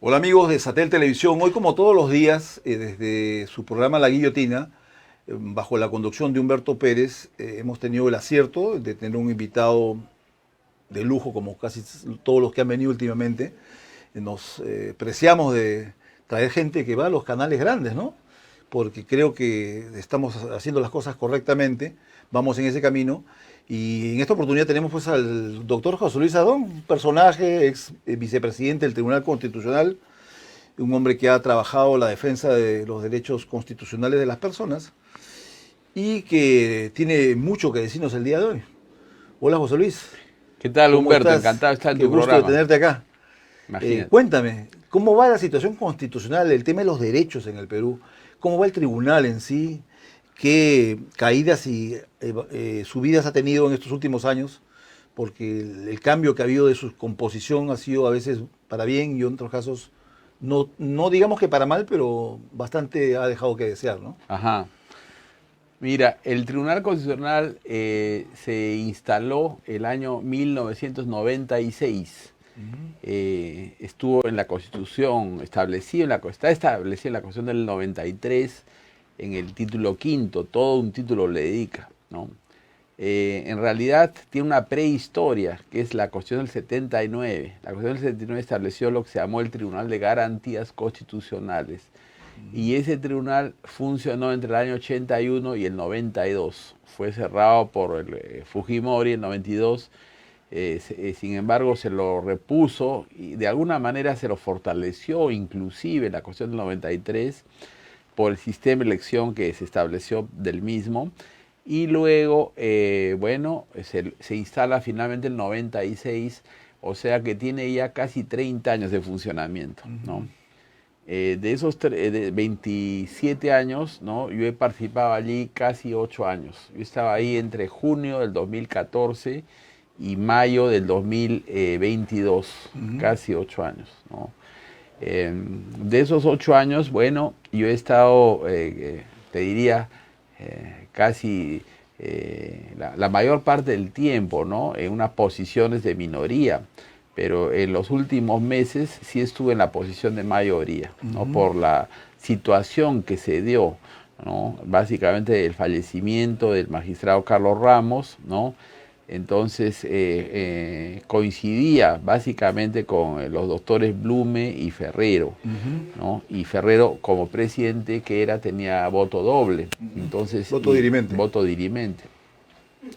Hola amigos de Satel Televisión, hoy como todos los días, desde su programa La Guillotina, bajo la conducción de Humberto Pérez, hemos tenido el acierto de tener un invitado de lujo como casi todos los que han venido últimamente. Nos preciamos de traer gente que va a los canales grandes, ¿no? Porque creo que estamos haciendo las cosas correctamente, vamos en ese camino. Y en esta oportunidad tenemos pues al doctor José Luis Adón, un personaje, ex vicepresidente del Tribunal Constitucional, un hombre que ha trabajado la defensa de los derechos constitucionales de las personas y que tiene mucho que decirnos el día de hoy. Hola José Luis. ¿Qué tal, ¿Cómo Humberto? estás? Encantado de estar en Qué tu gusto programa. de tenerte acá. Imagínate. Cuéntame, ¿cómo va la situación constitucional, el tema de los derechos en el Perú? ¿Cómo va el tribunal en sí? ¿Qué caídas y subidas ha tenido en estos últimos años? Porque el cambio que ha habido de su composición ha sido a veces para bien y en otros casos no digamos que para mal, pero bastante ha dejado que desear, ¿no? Ajá. Mira, el Tribunal Constitucional se instaló el año 1996. Estuvo en la Constitución, está establecido en la Constitución del 93, en el título quinto, todo un título le dedica, ¿no? En realidad tiene una prehistoria, que es la Constitución del 79. La Constitución del 79 estableció lo que se llamó el Tribunal de Garantías Constitucionales. Y ese tribunal funcionó entre el año 81 y el 92. Fue cerrado por el Fujimori en el 92. Sin embargo, se lo repuso y de alguna manera se lo fortaleció, inclusive la Constitución del 93, por el sistema de elección que se estableció del mismo. Y luego, se instala finalmente el 96, o sea que tiene ya casi 30 años de funcionamiento, ¿no? De esos 27 años, ¿no? Yo he participado allí casi 8 años. Yo estaba ahí entre junio del 2014 y mayo del 2022, casi 8 años, ¿no? De esos 8 años, bueno, yo he estado, te diría, casi la mayor parte del tiempo, ¿no? En unas posiciones de minoría, pero en los últimos meses sí estuve en la posición de mayoría, ¿no? Por la situación que se dio, ¿no? Básicamente el fallecimiento del magistrado Carlos Ramos, ¿no? Entonces coincidía básicamente con los doctores Blume y Ferrero, ¿no? Y Ferrero como presidente que tenía voto doble, entonces Voto dirimente. voto dirimente,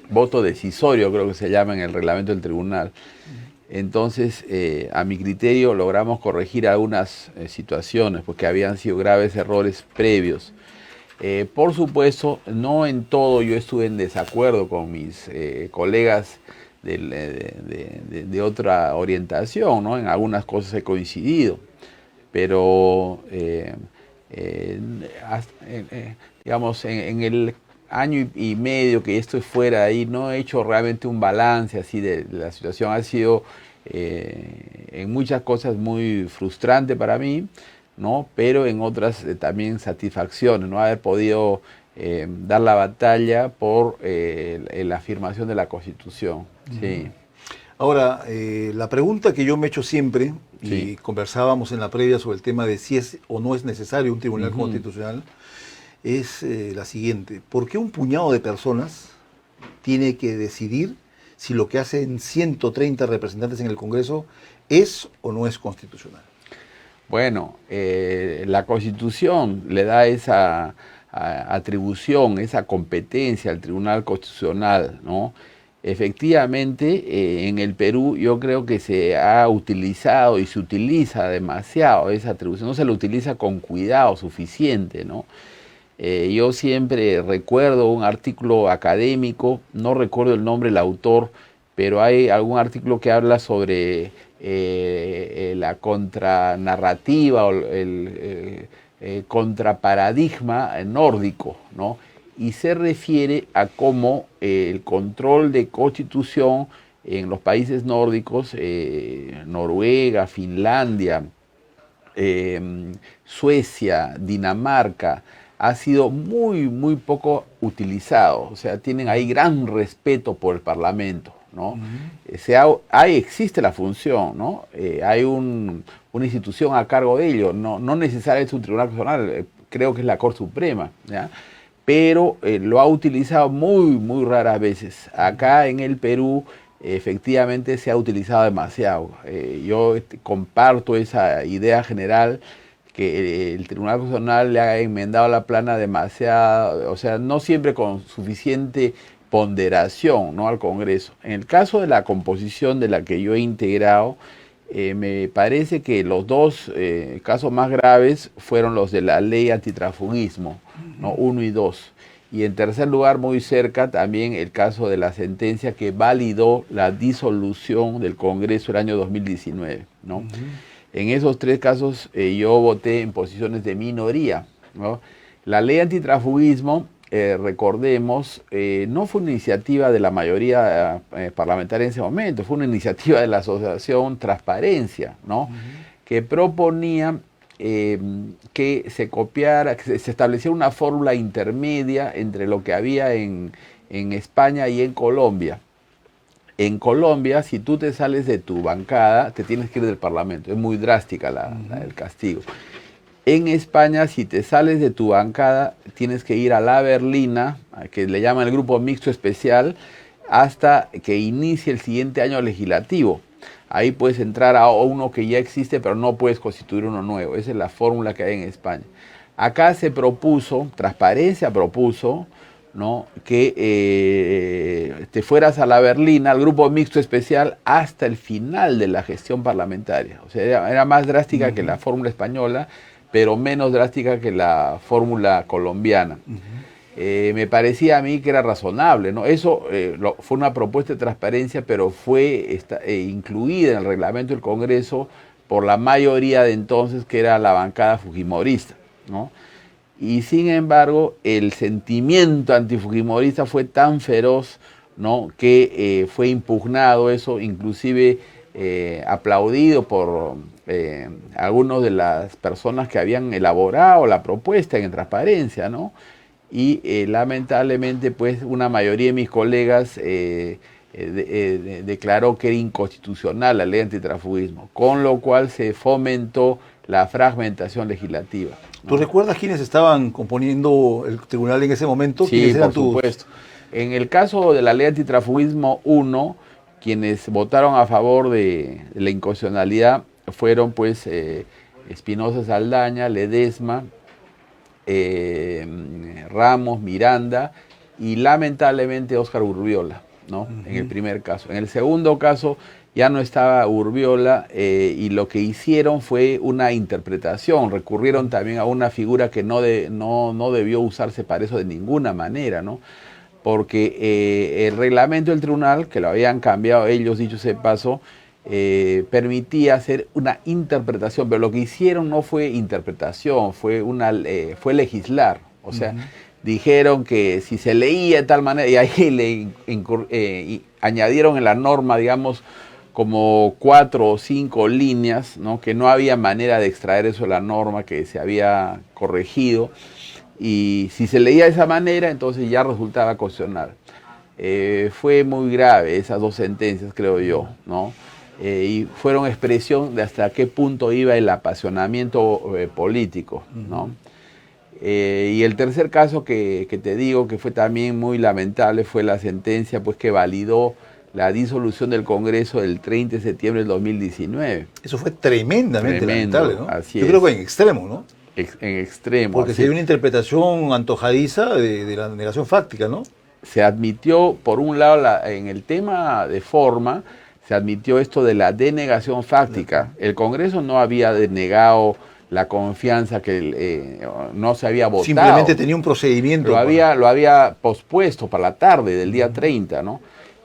voto decisorio creo que se llama en el reglamento del tribunal. Entonces, a mi criterio, logramos corregir algunas situaciones porque habían sido graves errores previos. Por supuesto, no en todo yo estuve en desacuerdo con mis colegas de otra orientación, ¿no? En algunas cosas he coincidido, pero digamos, en el año y medio que estoy fuera de ahí, no he hecho realmente un balance así de la situación. Ha sido en muchas cosas muy frustrante para mí, ¿no? Pero en otras también satisfacciones, ¿no? Haber podido dar la batalla por la afirmación de la Constitución. Sí. Ahora, la pregunta que yo me he hecho siempre, y Sí. conversábamos en la previa sobre el tema de si es o no es necesario un tribunal constitucional, es la siguiente. ¿Por qué un puñado de personas tiene que decidir si lo que hacen 130 representantes en el Congreso es o no es constitucional? Bueno, la Constitución le da esa atribución, esa competencia al Tribunal Constitucional, ¿no? Efectivamente, en el Perú yo creo que se ha utilizado y se utiliza demasiado esa atribución, no se lo utiliza con cuidado suficiente, ¿no? Yo siempre recuerdo un artículo académico, no recuerdo el nombre del autor, pero hay algún artículo que habla sobre la contranarrativa o el contraparadigma nórdico, ¿no? Y se refiere a cómo el control de constitución en los países nórdicos, Noruega, Finlandia, Suecia, Dinamarca, ha sido muy poco utilizado. O sea, tienen ahí gran respeto por el Parlamento, ¿no? Existe la función, ¿no? Hay una institución a cargo de ello, no necesariamente es un tribunal constitucional, creo que es la Corte Suprema, ¿ya? Pero lo ha utilizado muy raras veces. Acá en el Perú efectivamente se ha utilizado demasiado. Yo comparto esa idea general que el Tribunal Constitucional le ha enmendado la plana demasiado, o sea, no siempre con suficiente ponderación, ¿no?, al Congreso. En el caso de la composición de la que yo he integrado, me parece que los dos casos más graves fueron los de la ley antitransfugismo, ¿no?, 1 y 2. Y en tercer lugar, muy cerca, también el caso de la sentencia que validó la disolución del Congreso el año 2019, ¿no? En esos tres casos yo voté en posiciones de minoría, ¿no? La ley antitransfugismo, recordemos, no fue una iniciativa de la mayoría parlamentaria en ese momento, fue una iniciativa de la Asociación Transparencia, ¿no? Que proponía que se copiara, que se estableciera una fórmula intermedia entre lo que había en España y en Colombia. En Colombia, si tú te sales de tu bancada, te tienes que ir del Parlamento. Es muy drástica el castigo. En España, si te sales de tu bancada, tienes que ir a la berlina, que le llaman el grupo mixto especial, hasta que inicie el siguiente año legislativo. Ahí puedes entrar a uno que ya existe, pero no puedes constituir uno nuevo. Esa es la fórmula que hay en España. Acá se propuso, Transparencia propuso, ¿no?, que te fueras a la berlina, al grupo mixto especial, hasta el final de la gestión parlamentaria. O sea, era más drástica que la fórmula española, pero menos drástica que la fórmula colombiana. Me parecía a mí que era razonable, ¿no? Eso fue una propuesta de transparencia, pero fue incluida en el reglamento del Congreso por la mayoría de entonces, que era la bancada fujimorista, ¿no? Y sin embargo, el sentimiento antifujimorista fue tan feroz, ¿no?, que fue impugnado eso, inclusive aplaudido por algunas de las personas que habían elaborado la propuesta en transparencia, ¿no? Y lamentablemente, pues, una mayoría de mis colegas declaró que era inconstitucional la ley antitransfugismo, con lo cual se fomentó la fragmentación legislativa, ¿no? ¿Tú recuerdas quiénes estaban componiendo el tribunal en ese momento? Sí, por supuesto. En el caso de la ley antitransfugismo 1, quienes votaron a favor de la inconstitucionalidad fueron, pues, Espinosa Saldaña, Ledesma, Ramos, Miranda y lamentablemente Óscar Urbiola, ¿no? En el primer caso. En el segundo caso ya no estaba Urbiola y lo que hicieron fue una interpretación, recurrieron también a una figura que no debió usarse para eso de ninguna manera, ¿no? Porque el reglamento del tribunal, que lo habían cambiado ellos, dicho sea de paso, permitía hacer una interpretación, pero lo que hicieron no fue interpretación, fue legislar. O sea, dijeron que si se leía de tal manera, y ahí añadieron en la norma, digamos, como 4 o 5 líneas, ¿no?, que no había manera de extraer eso de la norma, que se había corregido, y si se leía de esa manera, entonces ya resultaba constitucional. Fue muy grave esas dos sentencias, creo yo, ¿no? Y fueron expresión de hasta qué punto iba el apasionamiento político, ¿no? Y el tercer caso que te digo, que fue también muy lamentable, fue la sentencia, pues, que validó la disolución del Congreso del 30 de septiembre del 2019. Eso fue tremendamente lamentable, ¿no? Así Yo creo que en extremo, ¿no? En extremo. Porque se dio una interpretación antojadiza de la negación fáctica, ¿no? Se admitió, por un lado, en el tema de forma, se admitió esto de la denegación fáctica. El Congreso no había denegado la confianza, que no se había votado. Simplemente tenía un procedimiento. Lo había pospuesto para la tarde del día 30, ¿no?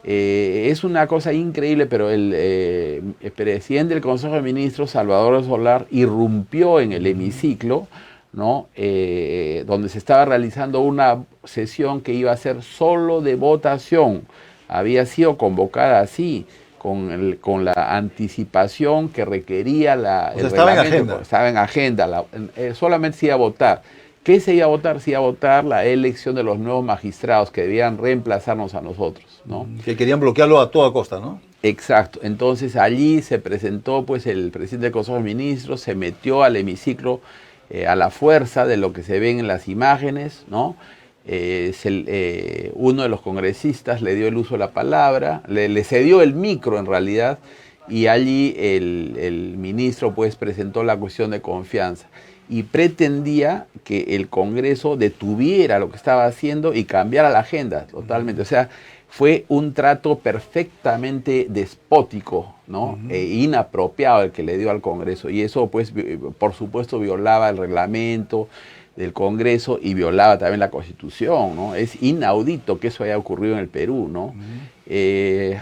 Es una cosa increíble, pero el presidente del Consejo de Ministros, Salvador Solar, irrumpió en el hemiciclo, ¿no? Donde se estaba realizando una sesión que iba a ser solo de votación. Había sido convocada así, con la anticipación que requería el reglamento. Estaba en agenda. Solamente se iba a votar. ¿Qué se iba a votar? Se iba a votar la elección de los nuevos magistrados que debían reemplazarnos a nosotros, ¿no? Que querían bloquearlo a toda costa, ¿no? Exacto. Entonces allí se presentó pues el presidente del Consejo de Ministros, se metió al hemiciclo a la fuerza de lo que se ven en las imágenes, ¿no? Uno de los congresistas le dio el uso de la palabra, le cedió el micro en realidad, y allí el ministro pues presentó la cuestión de confianza y pretendía que el Congreso detuviera lo que estaba haciendo y cambiara la agenda totalmente. O sea, fue un trato perfectamente despótico, ¿no? E inapropiado el que le dio al Congreso. Y eso, pues, por supuesto, violaba el reglamento del Congreso y violaba también la Constitución, ¿no? Es inaudito que eso haya ocurrido en el Perú, ¿no?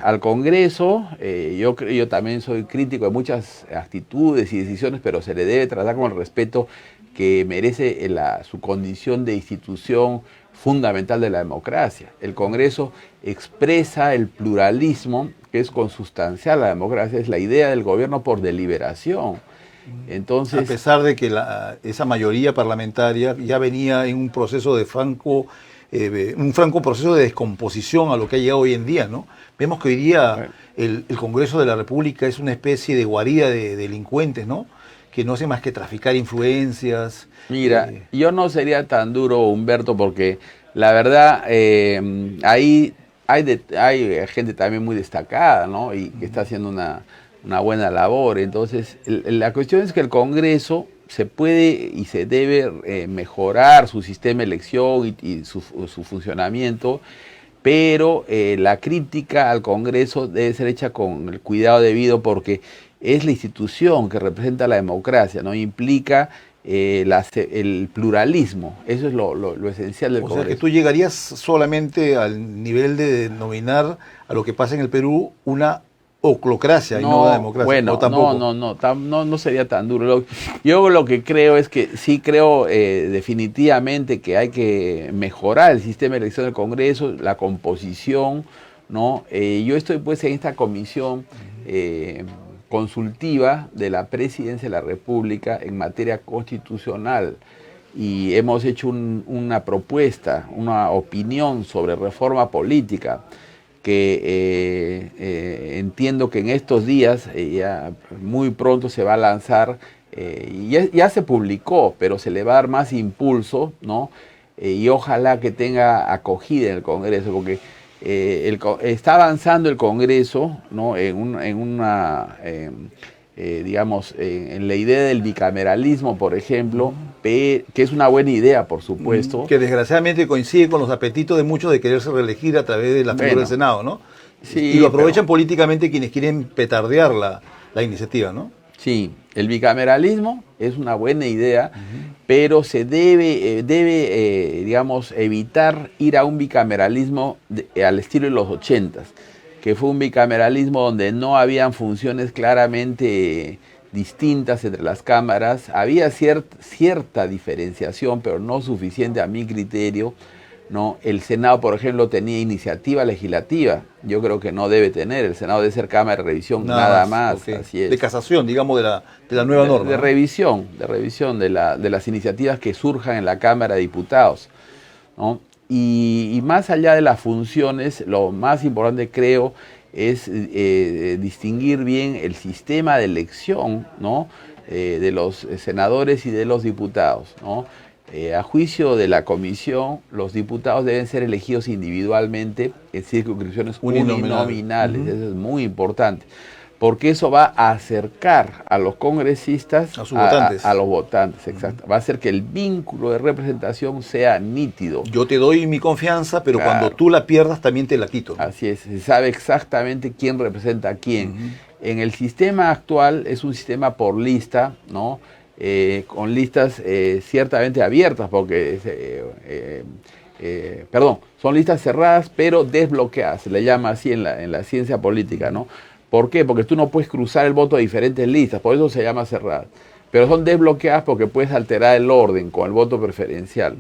Al Congreso, yo también soy crítico de muchas actitudes y decisiones, pero se le debe tratar con el respeto que merece su condición de institución fundamental de la democracia. El Congreso expresa el pluralismo que es consustancial a la democracia, es la idea del gobierno por deliberación. Entonces, a pesar de que esa mayoría parlamentaria ya venía en un proceso de un franco proceso de descomposición a lo que ha llegado hoy en día, ¿no? Vemos que hoy día el Congreso de la República es una especie de guarida de delincuentes, ¿no? Que no hace más que traficar influencias. Mira, yo no sería tan duro, Humberto, porque la verdad ahí hay gente también muy destacada, ¿no? Y que está haciendo una buena labor. Entonces, la cuestión es que el Congreso se puede y se debe mejorar su sistema de elección y su funcionamiento, pero la crítica al Congreso debe ser hecha con el cuidado debido, porque es la institución que representa la democracia, ¿no? Implica el pluralismo. Eso es lo esencial del Congreso. O sea, que tú llegarías solamente al nivel de denominar a lo que pasa en el Perú una oclocracia y no una democracia. Bueno, no sería tan duro. Yo lo que creo es que sí creo definitivamente que hay que mejorar el sistema de elección del Congreso, la composición, ¿no? Yo estoy pues en esta comisión consultiva de la Presidencia de la República en materia constitucional, y hemos hecho una propuesta, una opinión sobre reforma política, que entiendo que en estos días, ya muy pronto se va a lanzar, ya se publicó, pero se le va a dar más impulso, ¿no? Y ojalá que tenga acogida en el Congreso, porque está avanzando el Congreso, ¿no? Digamos, en la idea del bicameralismo, por ejemplo, que es una buena idea, por supuesto. Que desgraciadamente coincide con los apetitos de muchos de quererse reelegir a través de la figura del Senado, ¿no? Sí, y lo aprovechan políticamente quienes quieren petardear la iniciativa, ¿no? Sí, el bicameralismo es una buena idea, pero se debe digamos, evitar ir a un bicameralismo al estilo de los 80s, que fue un bicameralismo donde no habían funciones claramente distintas entre las cámaras. Había cierta diferenciación, pero no suficiente a mi criterio, ¿no? El Senado, por ejemplo, tenía iniciativa legislativa. Yo creo que no debe tener. El Senado debe ser Cámara de Revisión, nada más. Okay. Así es. De casación, digamos, de la nueva norma. De revisión de las iniciativas que surjan en la Cámara de Diputados, ¿no? Y más allá de las funciones, lo más importante, creo, es distinguir bien el sistema de elección, ¿no? De los senadores y de los diputados, ¿no? A juicio de la comisión, los diputados deben ser elegidos individualmente en circunscripciones uninominales. Eso es muy importante, porque eso va a acercar a los congresistas a sus votantes. A los votantes, exacto. Va a hacer que el vínculo de representación sea nítido. Yo te doy mi confianza, pero claro, cuando tú la pierdas también te la quito, ¿no? Así es, se sabe exactamente quién representa a quién. En el sistema actual es un sistema por lista, ¿no? Con listas ciertamente abiertas, porque son listas cerradas pero desbloqueadas, se le llama así en la ciencia política, ¿no? ¿Por qué? Porque tú no puedes cruzar el voto de diferentes listas, por eso se llama cerradas. Pero son desbloqueadas porque puedes alterar el orden con el voto preferencial.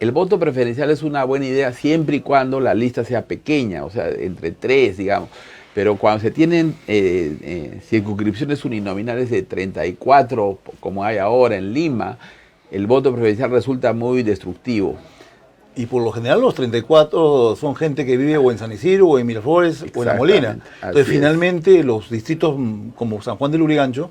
El voto preferencial es una buena idea siempre y cuando la lista sea pequeña, o sea, entre 3, digamos. Pero cuando se tienen circunscripciones uninominales de 34, como hay ahora en Lima, el voto preferencial resulta muy destructivo. Y por lo general los 34 son gente que vive o en San Isidro, o en Miraflores, o en La Molina. Entonces finalmente los distritos como San Juan del Lurigancho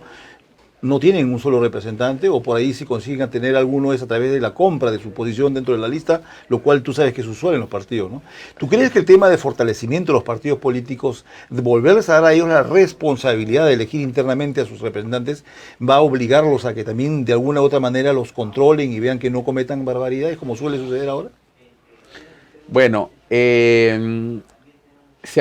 no tienen un solo representante, o por ahí si consiguen tener alguno es a través de la compra de su posición dentro de la lista, lo cual tú sabes que es usual en los partidos, ¿no? ¿Tú crees que el tema de fortalecimiento de los partidos políticos, de volverles a dar a ellos la responsabilidad de elegir internamente a sus representantes, va a obligarlos a que también de alguna u otra manera los controlen y vean que no cometan barbaridades como suele suceder ahora? Bueno, se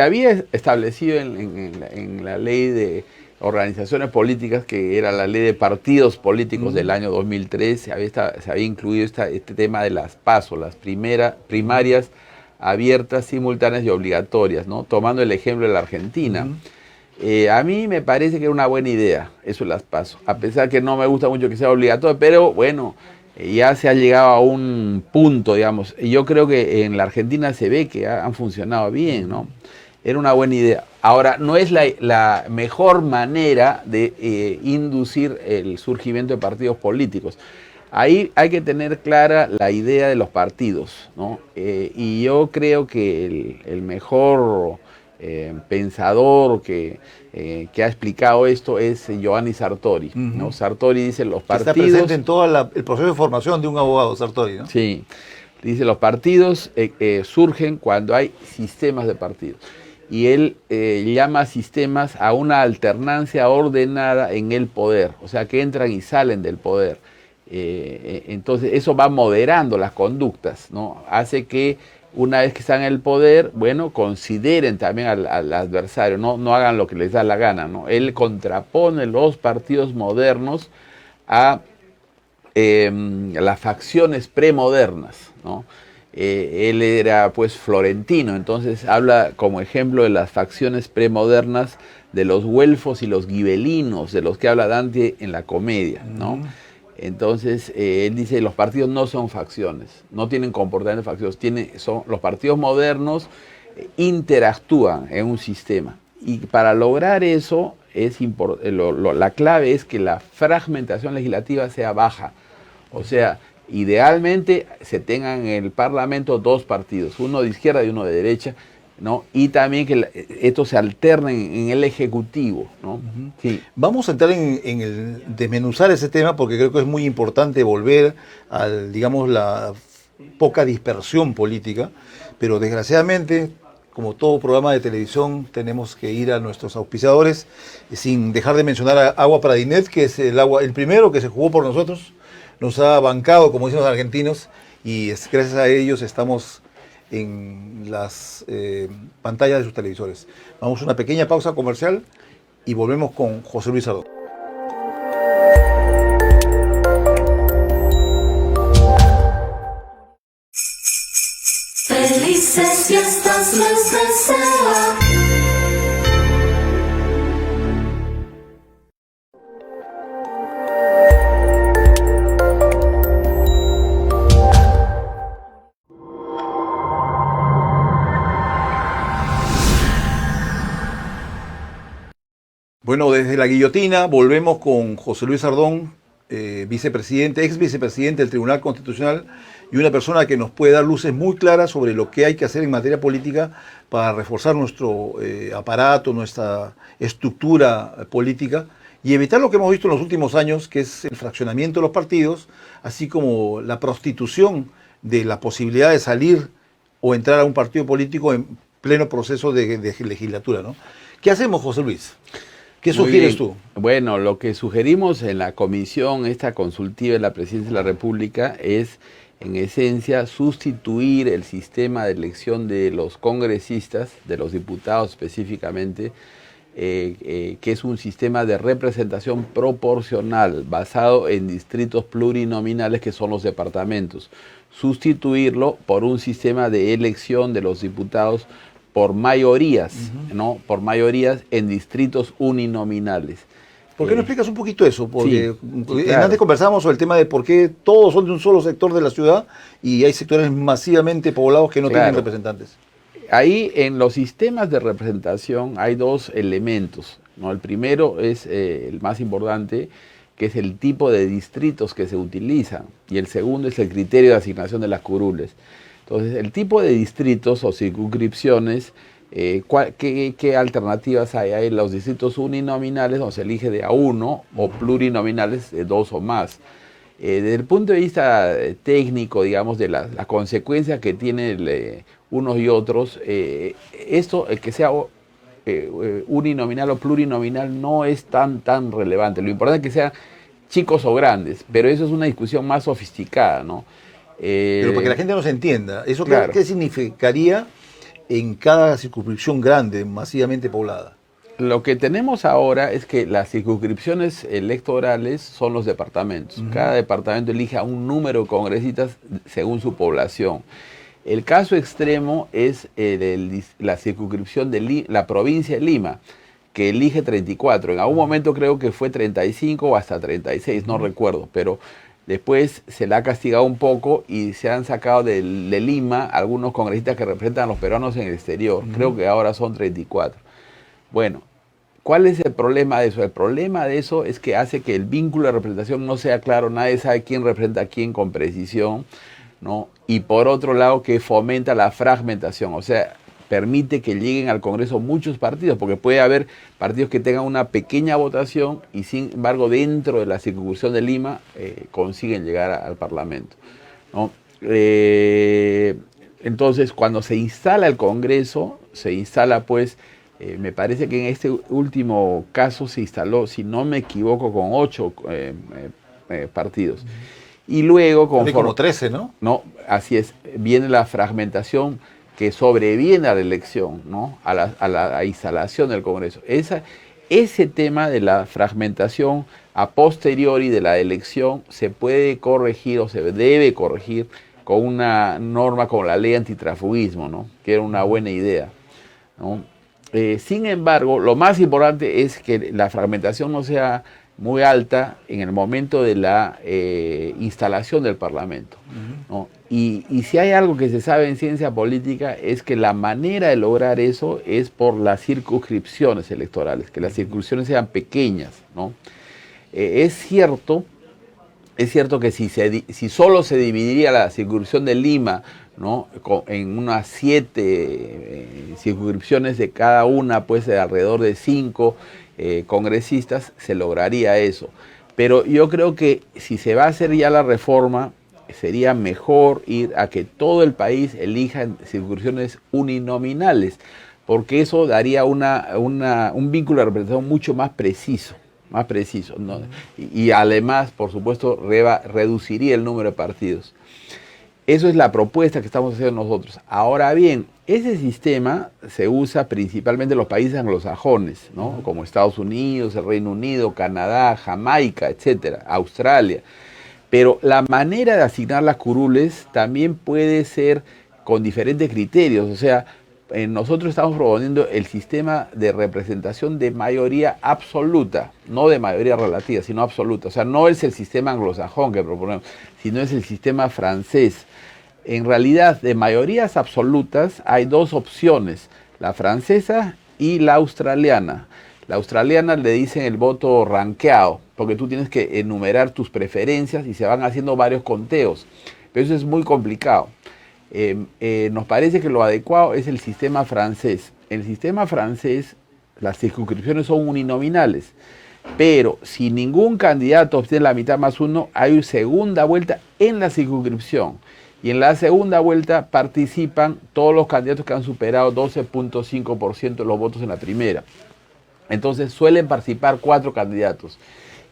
había establecido en la ley de organizaciones políticas, que era la ley de partidos políticos del año 2003, se había incluido este tema de las PASO, las primarias abiertas, simultáneas y obligatorias, ¿no? Tomando el ejemplo de la Argentina. A mí me parece que era una buena idea, eso de las PASO, a pesar que no me gusta mucho que sea obligatorio, pero bueno, ya se ha llegado a un punto, digamos, y yo creo que en la Argentina se ve que han funcionado bien, ¿no? Era una buena idea. Ahora, no es la mejor manera de inducir el surgimiento de partidos políticos. Ahí hay que tener clara la idea de los partidos, ¿no? Y yo creo que el mejor pensador que ha explicado esto es Giovanni Sartori, ¿no? Sartori dice los partidos... Está presente en todo el proceso de formación de un abogado, Sartori, ¿no? Sí, dice los partidos surgen cuando hay sistemas de partidos. Y él llama sistemas a una alternancia ordenada en el poder, o sea, que entran y salen del poder. Entonces eso va moderando las conductas, ¿no? Hace que una vez que están en el poder, bueno, consideren también al adversario, no hagan lo que les da la gana, ¿no? Él contrapone los partidos modernos a las facciones premodernas, ¿no? Él era pues florentino, entonces habla como ejemplo de las facciones premodernas de los güelfos y los gibelinos, de los que habla Dante en la comedia, ¿no? Entonces él dice los partidos no son facciones, no tienen comportamiento de facciones, los partidos modernos interactúan en un sistema. Y para lograr eso, la clave es que la fragmentación legislativa sea baja, o sea, idealmente se tengan en el Parlamento dos partidos, uno de izquierda y uno de derecha, ¿no? Y también que estos se alternen en el Ejecutivo, ¿no? Sí. Vamos a entrar en el desmenuzar ese tema porque creo que es muy importante volver a, digamos, la poca dispersión política, pero desgraciadamente, como todo programa de televisión, tenemos que ir a nuestros auspiciadores, sin dejar de mencionar a Agua Pradinet, que es el primero que se jugó por nosotros, nos ha bancado, como dicen los argentinos, y gracias a ellos estamos en las pantallas de sus televisores. Vamos a una pequeña pausa comercial y volvemos con José Luis Sardón. Felices fiestas les desea. Bueno, desde la guillotina volvemos con José Luis Sardón, vicepresidente, ex vicepresidente del Tribunal Constitucional, y una persona que nos puede dar luces muy claras sobre lo que hay que hacer en materia política para reforzar nuestro aparato, nuestra estructura política y evitar lo que hemos visto en los últimos años, que es el fraccionamiento de los partidos, así como la prostitución de la posibilidad de salir o entrar a un partido político en pleno proceso de legislatura, ¿no? ¿Qué hacemos, José Luis? ¿Qué sugieres tú? Bueno, lo que sugerimos en la comisión, esta consultiva de la Presidencia de la República, es en esencia sustituir el sistema de elección de los congresistas, de los diputados específicamente, que es un sistema de representación proporcional basado en distritos plurinominales que son los departamentos. Sustituirlo por un sistema de elección de los diputados por mayorías, ¿no? Por mayorías en distritos uninominales. ¿Por qué no explicas un poquito eso? Porque sí, claro. Antes conversamos sobre el tema de por qué todos son de un solo sector de la ciudad y hay sectores masivamente poblados que no tienen representantes. Ahí en los sistemas de representación hay dos elementos, ¿no? El primero es el más importante, que es el tipo de distritos que se utilizan, y el segundo es el criterio de asignación de las curules. Entonces, el tipo de distritos o circunscripciones, ¿qué alternativas hay? Hay los distritos uninominales, donde se elige de a uno, o plurinominales de 2 o más. Desde el punto de vista técnico, digamos, de la consecuencia que tienen unos y otros, esto, el que sea uninominal o plurinominal, no es tan relevante. Lo importante es que sean chicos o grandes, pero eso es una discusión más sofisticada, ¿no? Pero para que la gente nos entienda, ¿eso claro. qué significaría en cada circunscripción grande, masivamente poblada? Lo que tenemos ahora es que las circunscripciones electorales son los departamentos. Cada departamento elige a un número de congresistas según su población. El caso extremo es la circunscripción de la provincia de Lima, que elige 34. En algún momento creo que fue 35 o hasta 36, no recuerdo, pero después se la ha castigado un poco y se han sacado de Lima algunos congresistas que representan a los peruanos en el exterior. Creo que ahora son 34. Bueno, ¿cuál es el problema de eso? El problema de eso es que hace que el vínculo de representación no sea claro, nadie sabe quién representa a quién con precisión, ¿no? Y por otro lado, que fomenta la fragmentación, o sea, permite que lleguen al Congreso muchos partidos, porque puede haber partidos que tengan una pequeña votación y sin embargo dentro de la circunscripción de Lima consiguen llegar al Parlamento, ¿no? Entonces, cuando se instala el Congreso, se instala pues, me parece que en este último caso se instaló, si no me equivoco, con 8 partidos. Y luego, como 13, ¿no? No, así es, viene la fragmentación que sobreviene a la elección, ¿no? a la instalación del Congreso. Ese tema de la fragmentación a posteriori de la elección se puede corregir o se debe corregir con una norma como la ley antitransfugismo, ¿no? Que era una buena idea, ¿no? Sin embargo, lo más importante es que la fragmentación no sea muy alta en el momento de la instalación del Parlamento, ¿no? Y si hay algo que se sabe en ciencia política es que la manera de lograr eso es por las circunscripciones electorales, que las circunscripciones sean pequeñas, ¿no? Es cierto que si solo se dividiría la circunscripción de Lima, ¿no? En unas 7 circunscripciones de cada una, pues de alrededor de 5 congresistas, se lograría eso. Pero yo creo que si se va a hacer ya la reforma, sería mejor ir a que todo el país elija circunscripciones uninominales, porque eso daría un vínculo de representación mucho más preciso, ¿no? Y además, por supuesto, reduciría el número de partidos. Eso es la propuesta que estamos haciendo nosotros. Ahora bien, ese sistema se usa principalmente en los países anglosajones, ¿no? Como Estados Unidos, el Reino Unido, Canadá, Jamaica, etcétera, Australia. Pero la manera de asignar las curules también puede ser con diferentes criterios. O sea, nosotros estamos proponiendo el sistema de representación de mayoría absoluta, no de mayoría relativa, sino absoluta. O sea, no es el sistema anglosajón que proponemos, sino es el sistema francés. En realidad, de mayorías absolutas hay 2 opciones, la francesa y la australiana. La australiana le dicen el voto ranqueado, porque tú tienes que enumerar tus preferencias y se van haciendo varios conteos. Pero eso es muy complicado. Nos parece que lo adecuado es el sistema francés. En el sistema francés, las circunscripciones son uninominales, pero si ningún candidato obtiene la mitad más 1, hay segunda vuelta en la circunscripción. Y en la segunda vuelta participan todos los candidatos que han superado 12.5% de los votos en la primera. Entonces suelen participar 4 candidatos.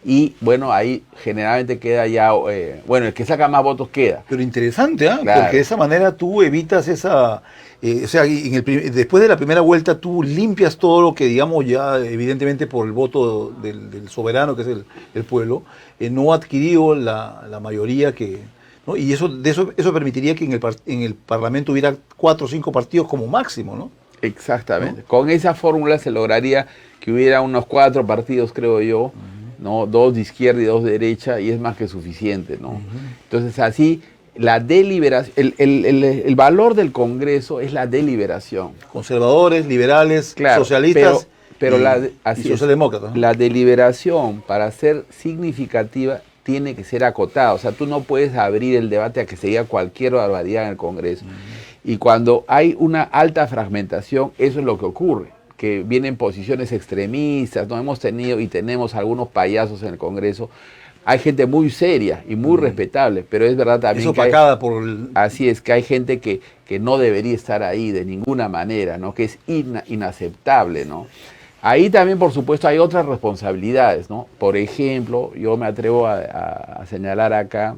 Y bueno, ahí generalmente queda ya, el que saca más votos queda. Pero interesante, ¿ah? Claro. Porque de esa manera tú evitas esa... o sea, después de la primera vuelta tú limpias todo lo que, digamos, ya evidentemente por el voto del soberano, que es el pueblo, no ha adquirido la mayoría que... ¿no? Y eso permitiría que en el Parlamento hubiera 4 o 5 partidos como máximo, ¿no? Exactamente. ¿No? Con esa fórmula se lograría que hubiera unos 4 partidos, creo yo, ¿no? 2 de izquierda y 2 de derecha, y es más que suficiente, ¿no? Entonces así, la deliberación, el valor del Congreso es la deliberación. Conservadores, liberales, Claro, socialistas Pero y así es, socialdemócrata, ¿no? la deliberación para ser significativa tiene que ser acotada. O sea, tú no puedes abrir el debate a que se diga cualquier barbaridad en el Congreso. Y cuando hay una alta fragmentación, eso es lo que ocurre, que vienen posiciones extremistas. No hemos tenido y tenemos algunos payasos en el Congreso. Hay gente muy seria y muy respetable, pero es verdad también Es que hay, opacada por el... así es, que hay gente que no debería estar ahí de ninguna manera, ¿no? Que es inaceptable, ¿no? Ahí también, por supuesto, hay otras responsabilidades, ¿no? Por ejemplo, yo me atrevo a señalar acá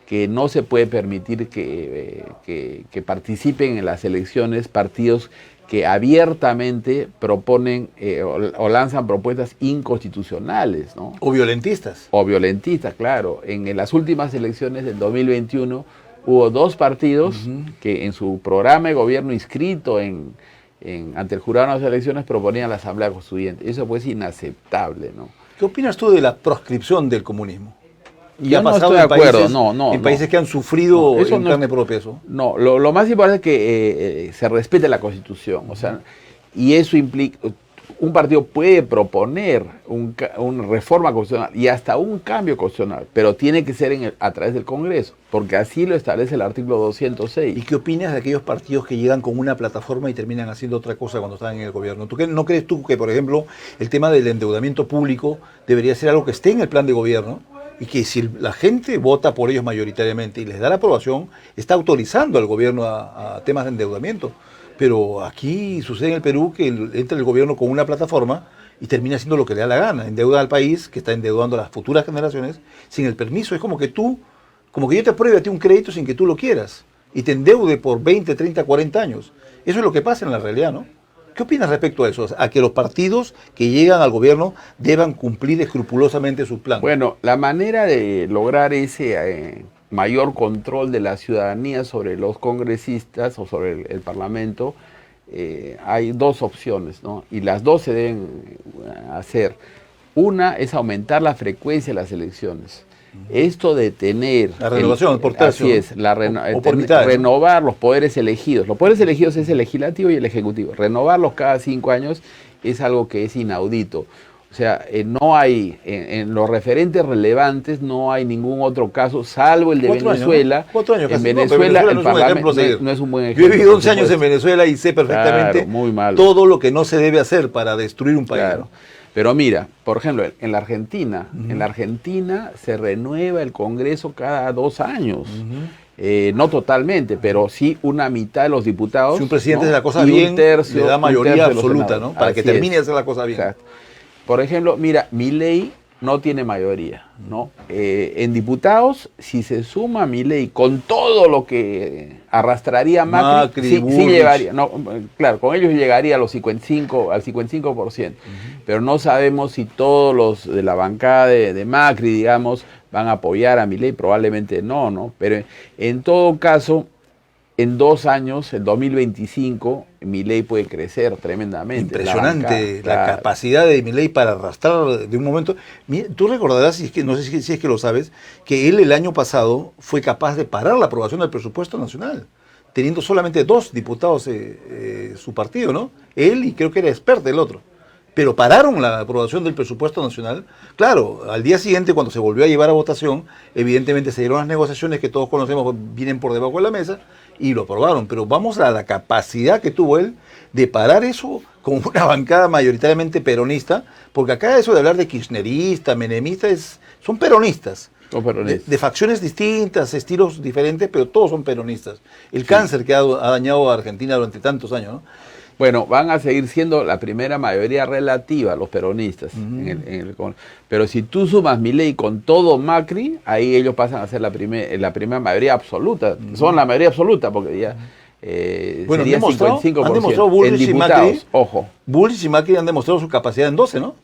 que no se puede permitir que participen en las elecciones partidos que abiertamente proponen o lanzan propuestas inconstitucionales, ¿no? O violentistas. O violentistas, claro. En las últimas elecciones del 2021 hubo 2 partidos que en su programa de gobierno inscrito ante el jurado de las elecciones proponían la Asamblea Constituyente. Eso pues es inaceptable, ¿no? ¿Qué opinas tú de la proscripción del comunismo? Yo no estoy de acuerdo, en países que han sufrido No, eso en no carne es- propia eso. No, lo más importante es que se respete la Constitución, o sea, y eso implica, un partido puede proponer una reforma constitucional y hasta un cambio constitucional, pero tiene que ser a través del Congreso, porque así lo establece el artículo ¿Y 206. qué opinas de aquellos partidos que llegan con una plataforma y terminan haciendo otra cosa cuando están en el gobierno? ¿No crees tú que, por ejemplo, el tema del endeudamiento público debería ser algo que esté en el plan de gobierno? Y que si la gente vota por ellos mayoritariamente y les da la aprobación, está autorizando al gobierno a temas de endeudamiento. Pero aquí sucede en el Perú que entra el gobierno con una plataforma y termina haciendo lo que le da la gana. Endeuda al país, que está endeudando a las futuras generaciones, sin el permiso. Es como que yo te apruebe a ti un crédito sin que tú lo quieras y te endeude por 20, 30, 40 años. Eso es lo que pasa en la realidad, ¿no? ¿Qué opinas respecto a eso? A que los partidos que llegan al gobierno deban cumplir escrupulosamente su plan. Bueno, la manera de lograr ese mayor control de la ciudadanía sobre los congresistas o sobre el Parlamento, hay 2 opciones, ¿no? Y las 2 se deben hacer. Una es aumentar la frecuencia de las elecciones. Esto de tener... La renovación por tercio. Así es, o por mitades, ¿no? renovar los poderes elegidos. Los poderes elegidos es el legislativo y el ejecutivo. Renovarlos cada 5 años es algo que es inaudito. O sea, no hay, en los referentes relevantes, no hay ningún otro caso, salvo el de 4 años, Venezuela. ¿no? 4 años En casi. No, pero Venezuela, no el es un ejemplo a Parlamento seguir. no es un buen Yo ejemplo. he vivido por 11 años en supuesto. Venezuela y sé perfectamente Claro, muy malo. todo lo que no se debe hacer para destruir un país. Claro. Pero mira, por ejemplo, en la Argentina se renueva el Congreso cada 2 años. No totalmente, pero sí una mitad de los diputados. Si un presidente ¿no? hace la cosa Y bien, un tercio, le da un mayoría tercio de los absoluta, senadores. ¿no? Para que Así termine es. de hacer la cosa bien. Exacto. Por ejemplo, mira, Milei no tiene mayoría, ¿no? En diputados, si se suma Milei con todo lo que arrastraría Macri, sí Bullrich. llegaría, no, claro, con ellos llegaría a los 55, al 55%, pero no sabemos si todos los de la bancada de Macri, digamos, van a apoyar a Milei, probablemente no, pero en todo caso, en 2 años, en 2025, Milei puede crecer tremendamente. Impresionante la Claro. capacidad de Milei para arrastrar de un momento. Tú recordarás, no sé si es que lo sabes, que él el año pasado fue capaz de parar la aprobación del presupuesto nacional, teniendo solamente 2 diputados su partido, ¿no? Él y creo que era experto el otro. Pero pararon la aprobación del presupuesto nacional. Claro, al día siguiente, cuando se volvió a llevar a votación, evidentemente se dieron las negociaciones que todos conocemos, vienen por debajo de la mesa, y lo aprobaron. Pero vamos a la capacidad que tuvo él de parar eso con una bancada mayoritariamente peronista, porque acá eso de hablar de kirchnerista, menemista, son peronistas. Son peronistas. De facciones distintas, estilos diferentes, pero todos son peronistas. El cáncer que ha dañado a Argentina durante tantos años, ¿no? Bueno, van a seguir siendo la primera mayoría relativa los peronistas. Pero si tú sumas Milei con todo Macri, ahí ellos pasan a ser la primera mayoría absoluta. Son la mayoría absoluta porque ya Bueno, sería han demostrado 55% Bullrich en y diputados. Macri. Ojo. Bullrich y Macri han demostrado su capacidad en 12, ¿no?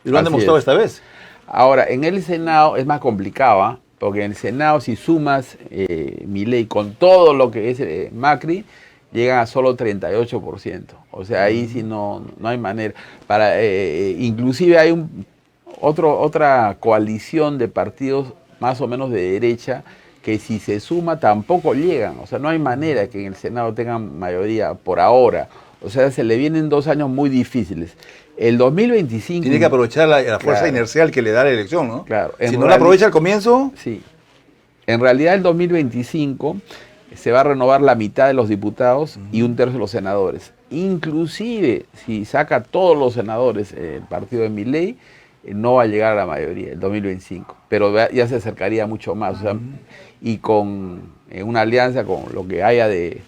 Y lo han Así demostrado es. esta vez. Ahora, en el Senado es más complicado, ¿ah? Porque en el Senado si sumas Milei con todo lo que es Macri, llegan a solo 38%. O sea, ahí sí no hay manera. Inclusive hay otra coalición de partidos más o menos de derecha que si se suma tampoco llegan. O sea, no hay manera que en el Senado tengan mayoría por ahora. O sea, se le vienen 2 años muy difíciles. El 2025... Tiene que aprovechar la fuerza Claro. inercial que le da la elección, ¿no? Claro. Si no la aprovecha al comienzo, Sí. En realidad el 2025 se va a renovar la mitad de los diputados y un tercio de los senadores. Inclusive, si saca todos los senadores el partido de Milei, no va a llegar a la mayoría el 2025. Pero ya se acercaría mucho más. O sea, y con una alianza con lo que haya de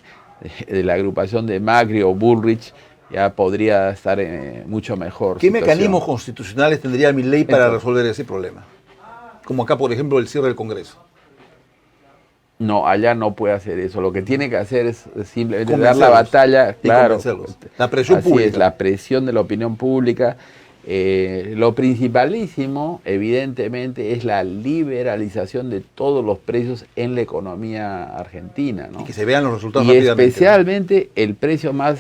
la agrupación de Macri o Bullrich, ya podría estar mucho mejor. ¿qué situación. mecanismos constitucionales tendría Milei para Entonces, resolver ese problema? Como acá, por ejemplo, el cierre del Congreso. No, allá no puede hacer eso. Lo que tiene que hacer es simplemente dar Convencerlos. la batalla, Y claro. convencerlos. La presión Así pública. es, la presión de la opinión pública. Lo principalísimo, evidentemente, es la liberalización de todos los precios en la economía argentina, ¿no? Y que se vean los resultados Y rápidamente. especialmente el precio más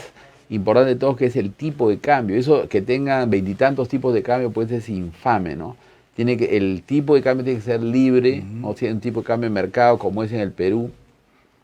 importante de todos, que es el tipo de cambio. Eso que tengan veintitantos tipos de cambio, pues es infame, ¿no? El tipo de cambio tiene que ser libre, o sea, un tipo de cambio de mercado como es en el Perú.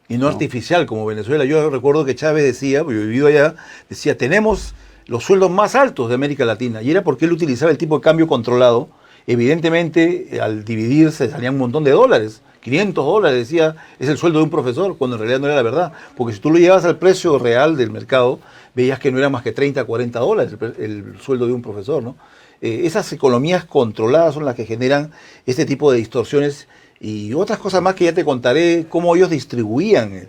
Y no artificial como Venezuela. Yo recuerdo que Chávez decía, porque yo he vivido allá, decía, tenemos los sueldos más altos de América Latina. Y era porque él utilizaba el tipo de cambio controlado. Evidentemente, al dividirse salían un montón de dólares. $500, decía, es el sueldo de un profesor, cuando en realidad no era la verdad. Porque si tú lo llevas al precio real del mercado, veías que no era más que $30, $40 el sueldo de un profesor, ¿no? Esas economías controladas son las que generan este tipo de distorsiones y otras cosas más que ya te contaré, cómo ellos distribuían.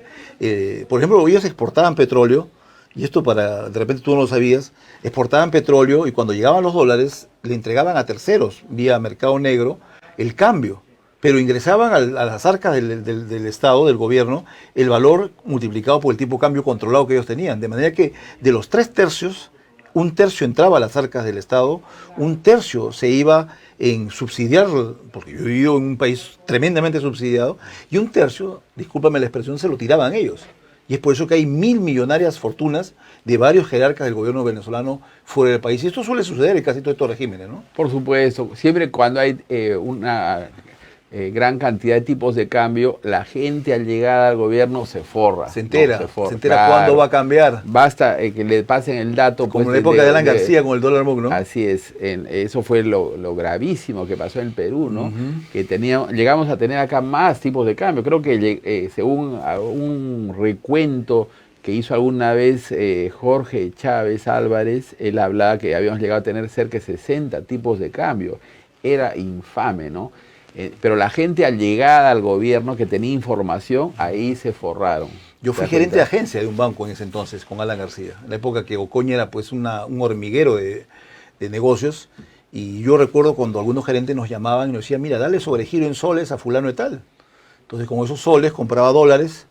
Por ejemplo, ellos exportaban petróleo, y esto de repente tú no lo sabías, exportaban petróleo y cuando llegaban los dólares le entregaban a terceros vía mercado negro el cambio, pero ingresaban a las arcas del Estado, del gobierno, el valor multiplicado por el tipo de cambio controlado que ellos tenían. De manera que de los 3/3, un tercio entraba a las arcas del Estado, un tercio se iba en subsidiar, porque yo he vivido en un país tremendamente subsidiado, y un tercio, discúlpame la expresión, se lo tiraban ellos. Y es por eso que hay 1.000 millonarias fortunas de varios jerarcas del gobierno venezolano fuera del país. Y esto suele suceder en casi todos estos regímenes, ¿no? Por supuesto, siempre cuando hay una gran cantidad de tipos de cambio, la gente al llegar al gobierno se forra. Se entera, ¿no? se entera cuándo va a cambiar. Basta que le pasen el dato. Como pues, en la época de Alan García con el dólar MOC, ¿no? Así es, eso fue lo gravísimo que pasó en el Perú, ¿no? Que llegamos a tener acá más tipos de cambio. Creo que según un recuento que hizo alguna vez Jorge Chávez Álvarez, él hablaba que habíamos llegado a tener cerca de 60 tipos de cambio. Era infame, ¿no? Pero la gente al llegar al gobierno que tenía información, ahí se forraron. Yo fui gerente de agencia de un banco en ese entonces, con Alan García, en la época que Ocoña era pues un hormiguero de negocios, y yo recuerdo cuando algunos gerentes nos llamaban y nos decían, mira, dale sobregiro en soles a fulano de tal. Entonces con esos soles compraba dólares,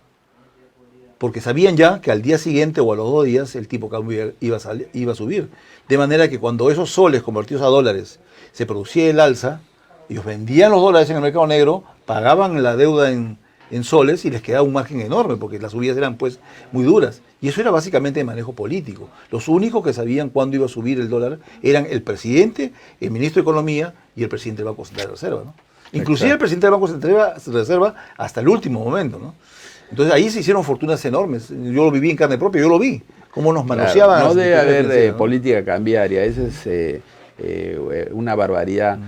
porque sabían ya que al día siguiente o a los 2 días el tipo de cambio iba a subir. De manera que cuando esos soles convertidos a dólares se producía el alza, ellos vendían los dólares en el mercado negro, pagaban la deuda en soles y les quedaba un margen enorme porque las subidas eran pues muy duras. Y eso era básicamente de manejo político. Los únicos que sabían cuándo iba a subir el dólar eran el presidente, el ministro de Economía y el presidente del Banco Central de Reserva, ¿no? Inclusive el presidente del Banco Central de Reserva hasta el último momento, ¿no? Entonces ahí se hicieron fortunas enormes. Yo lo viví en carne propia, yo lo vi. Cómo nos manoseaban. Claro, no debe haber ¿no? política cambiaria, eso es una barbaridad.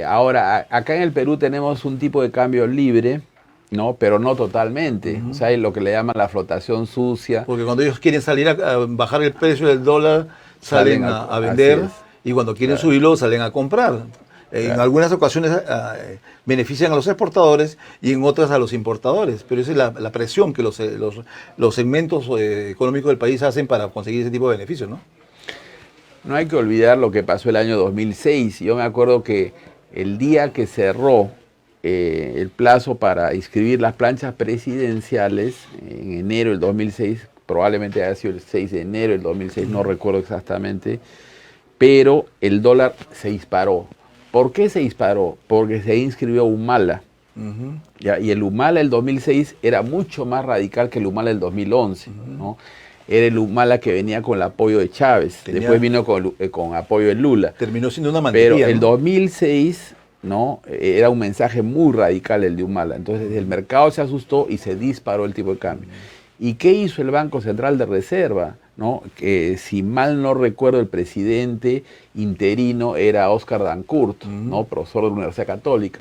Ahora, acá en el Perú tenemos un tipo de cambio libre, ¿no? Pero no totalmente. O sea, hay lo que le llaman la flotación sucia. Porque cuando ellos quieren salir a bajar el precio del dólar, salen a vender, y cuando quieren subirlo, salen a comprar. En algunas ocasiones benefician a los exportadores y en otras a los importadores. Pero esa es la presión que los segmentos económicos del país hacen para conseguir ese tipo de beneficios, ¿no? No hay que olvidar lo que pasó el año 2006. Yo me acuerdo que el día que cerró el plazo para inscribir las planchas presidenciales, en enero del 2006, probablemente haya sido el 6 de enero del 2006, no recuerdo exactamente, pero el dólar se disparó. ¿Por qué se disparó? Porque se inscribió Humala. ¿Ya? Y el Humala del 2006 era mucho más radical que el Humala del 2011, ¿no? Era el Humala que venía con el apoyo de Chávez, después vino con apoyo de Lula. Terminó siendo una mantequilla. Pero el ¿no? 2006, ¿no? Era un mensaje muy radical el de Humala. Entonces el mercado se asustó y se disparó el tipo de cambio. ¿Y qué hizo el Banco Central de Reserva? ¿no? Que si mal no recuerdo, el presidente interino era Oscar Dancourt, ¿no? Profesor de la Universidad Católica.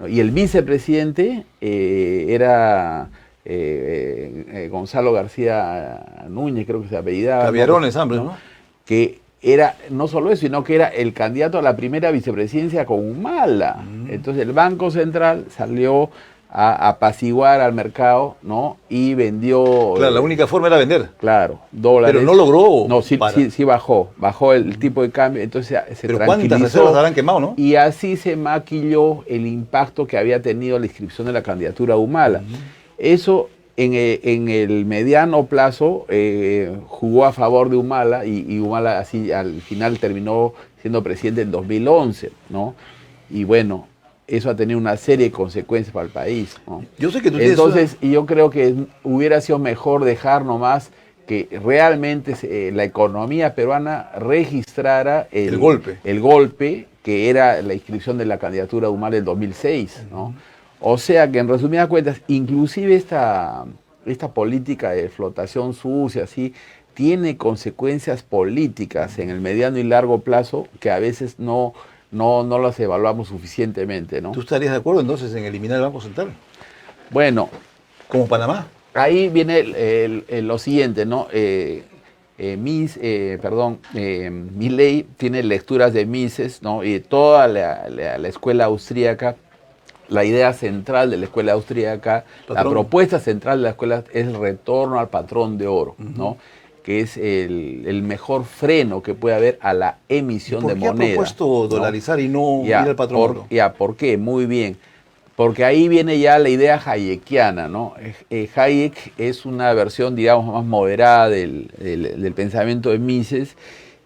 ¿No? Y el vicepresidente era Gonzalo García Núñez, creo que se apellidaba. Caviarones, hambre, ¿no? Que era no solo eso, sino que era el candidato a la primera vicepresidencia con Humala. Entonces el Banco Central salió a apaciguar al mercado, ¿no? Y vendió... Claro, la única forma era vender. Claro, dólares. Pero no logró. No, sí bajó el tipo de cambio, entonces se Pero ¿cuántas reservas habrán quemado, no? Y así se maquilló el impacto que había tenido la inscripción de la candidatura a Humala. Eso en el mediano plazo jugó a favor de Humala y Humala así al final terminó siendo presidente en 2011, ¿no? Y bueno, eso ha tenido una serie de consecuencias para el país, ¿no? Yo sé que tú Entonces, yo creo que hubiera sido mejor dejar nomás que realmente la economía peruana registrara el golpe que era la inscripción de la candidatura de Humala en 2006, ¿no? O sea que en resumidas cuentas, inclusive esta política de flotación sucia, así, tiene consecuencias políticas en el mediano y largo plazo que a veces no las evaluamos suficientemente, ¿no? ¿Tú estarías de acuerdo entonces en eliminar el Banco Central? Bueno. Como Panamá. Ahí viene lo siguiente, ¿no? Milei tiene lecturas de Mises, ¿no? Y toda la escuela austríaca, la idea central de la escuela austríaca, la propuesta central de la escuela es el retorno al patrón de oro, ¿no? Que es el mejor freno que puede haber a la emisión de moneda. ¿Por qué ha propuesto dolarizar y no ir al patrón de oro? ¿Por qué? Muy bien. Porque ahí viene ya la idea hayekiana, ¿no? Hayek es una versión, digamos, más moderada del pensamiento de Mises,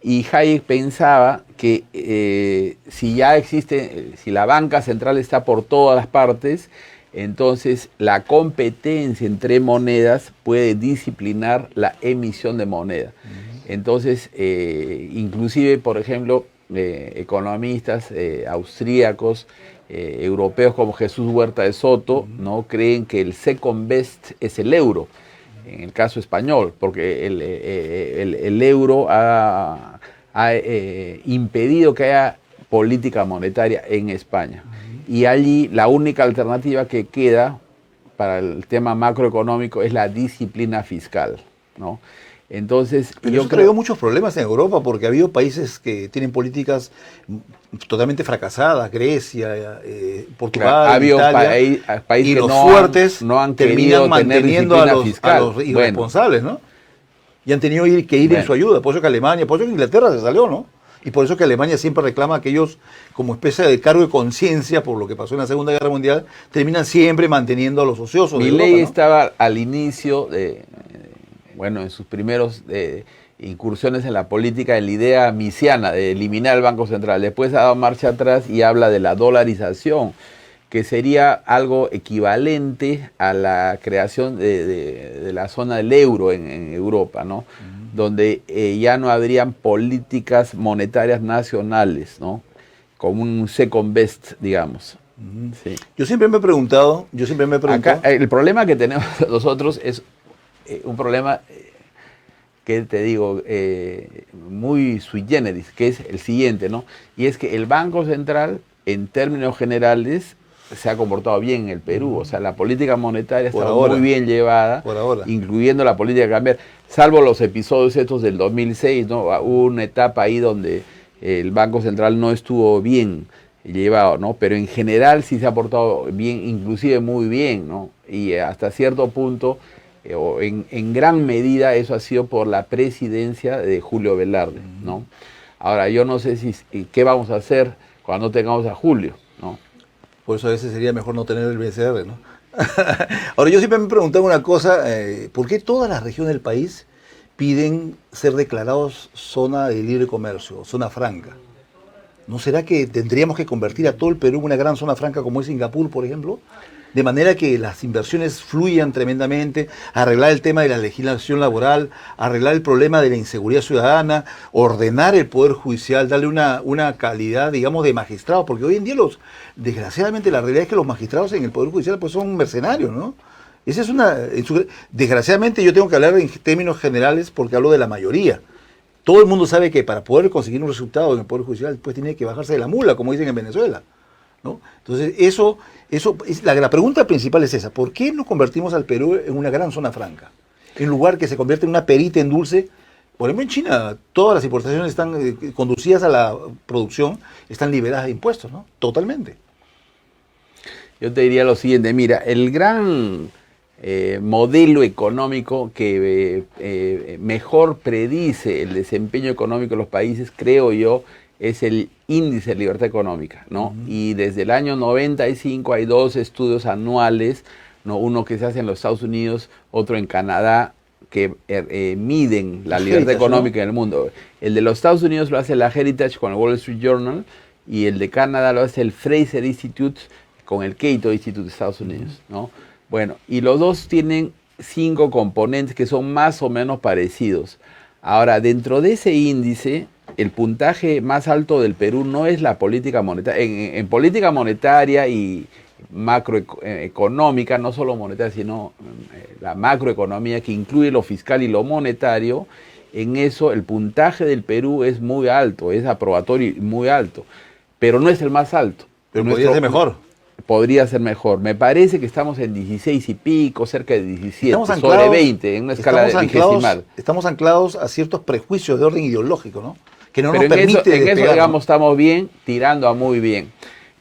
y Hayek pensaba que si ya existe, si la banca central está por todas las partes, entonces la competencia entre monedas puede disciplinar la emisión de moneda. Entonces, inclusive, por ejemplo, economistas austríacos, europeos como Jesús Huerta de Soto, ¿no? Creen que el second best es el euro, en el caso español, porque el euro ha impedido que haya política monetaria en España. Y allí la única alternativa que queda para el tema macroeconómico es la disciplina fiscal, ¿no? Entonces, pero yo creo muchos problemas en Europa porque ha habido países que tienen políticas totalmente fracasadas, Grecia, Portugal, Italia, países y que los fuertes no han terminan manteniendo a los irresponsables, bueno. ¿no? Y han tenido que ir en su ayuda. Por eso que Alemania, por eso que Inglaterra se salió, ¿no? Y por eso que Alemania siempre reclama a aquellos como especie de cargo de conciencia por lo que pasó en la Segunda Guerra Mundial, terminan siempre manteniendo a los ociosos. Milei, ¿no? estaba al inicio en sus primeros incursiones en la política, en la idea misiana de eliminar el Banco Central. Después ha dado marcha atrás y habla de la dolarización, que sería algo equivalente a la creación de la zona del euro en Europa, ¿no? Donde ya no habrían políticas monetarias nacionales, ¿no? Como un second best, digamos. Sí. Yo siempre me he preguntado... Acá, el problema que tenemos nosotros es un problema que te digo, muy sui generis, que es el siguiente, ¿no? Y es que el Banco Central, en términos generales, se ha comportado bien en el Perú. O sea, la política monetaria está muy bien llevada, incluyendo la política de cambiar, salvo los episodios estos del 2006, ¿no? Hubo una etapa ahí donde el Banco Central no estuvo bien llevado, ¿no? Pero en general sí se ha portado bien, inclusive muy bien, ¿no? Y hasta cierto punto, en gran medida, eso ha sido por la presidencia de Julio Velarde, ¿no? Ahora, yo no sé qué vamos a hacer cuando tengamos a Julio, ¿no? Por eso a veces sería mejor no tener el BCR, ¿no? Ahora, yo siempre me he preguntado una cosa, ¿por qué todas las regiones del país piden ser declarados zona de libre comercio, zona franca? ¿No será que tendríamos que convertir a todo el Perú en una gran zona franca como es Singapur, por ejemplo? De manera que las inversiones fluyan tremendamente, arreglar el tema de la legislación laboral, arreglar el problema de la inseguridad ciudadana, ordenar el Poder Judicial, darle una calidad, digamos, de magistrado, porque hoy en día desgraciadamente la realidad es que los magistrados en el Poder Judicial pues son mercenarios, ¿no? Esa es desgraciadamente yo tengo que hablar en términos generales porque hablo de la mayoría. Todo el mundo sabe que para poder conseguir un resultado en el Poder Judicial, pues tiene que bajarse de la mula, como dicen en Venezuela, ¿no? Entonces, la pregunta principal es esa. ¿Por qué nos convertimos al Perú en una gran zona franca? En lugar que se convierte en una perita en dulce. Por ejemplo, en China, todas las importaciones están conducidas a la producción, están liberadas de impuestos, ¿no? Totalmente. Yo te diría lo siguiente, mira, el gran modelo económico que mejor predice el desempeño económico de los países, creo yo, es el índice de libertad económica, ¿no? Y desde el año 95 hay 2 estudios anuales, ¿no? Uno que se hace en los Estados Unidos, otro en Canadá, que miden la libertad económica, ¿no?, en el mundo. El de los Estados Unidos lo hace la Heritage con el Wall Street Journal y el de Canadá lo hace el Fraser Institute con el Cato Institute de Estados Unidos, ¿no? Bueno, y los dos tienen 5 componentes que son más o menos parecidos. Ahora, dentro de ese índice, el puntaje más alto del Perú no es la política monetaria. En política monetaria y macroeconómica, no solo monetaria, sino la macroeconomía que incluye lo fiscal y lo monetario, en eso el puntaje del Perú es muy alto, es aprobatorio y muy alto, pero no es el más alto. Pero podría ser mejor. Podría ser mejor. Me parece que estamos en 16 y pico, cerca de 17, Estamos sobre 20, en una escala vigesimal. Estamos anclados a ciertos prejuicios de orden ideológico, ¿no? Que no Pero nos permite en eso, digamos, estamos bien, tirando a muy bien.